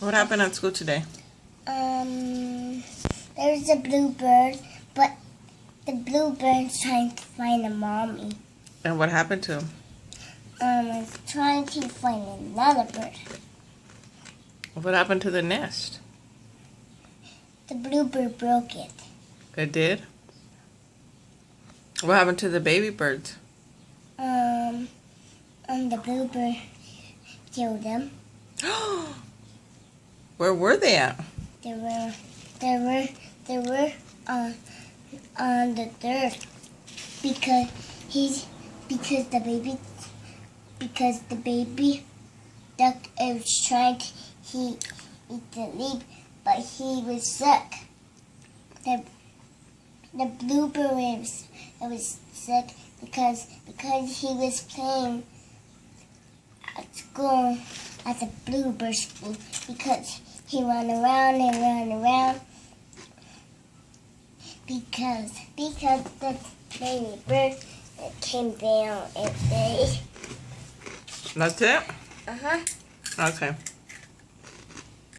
What happened at school today? There's a bluebird, but the bluebird's trying to find a mommy. And what happened to him? It's trying to find another bird. What happened to the nest? The bluebird broke it. It did? What happened to the baby birds? The bluebird killed them. Where were they at? They were on the dirt because the baby duck was trying to eat the leaf, but he was sick. The bluebird was sick because he was playing at school, at the bluebird school, because he ran around and ran around because the baby bird came down and they. That's it? Uh-huh. Okay.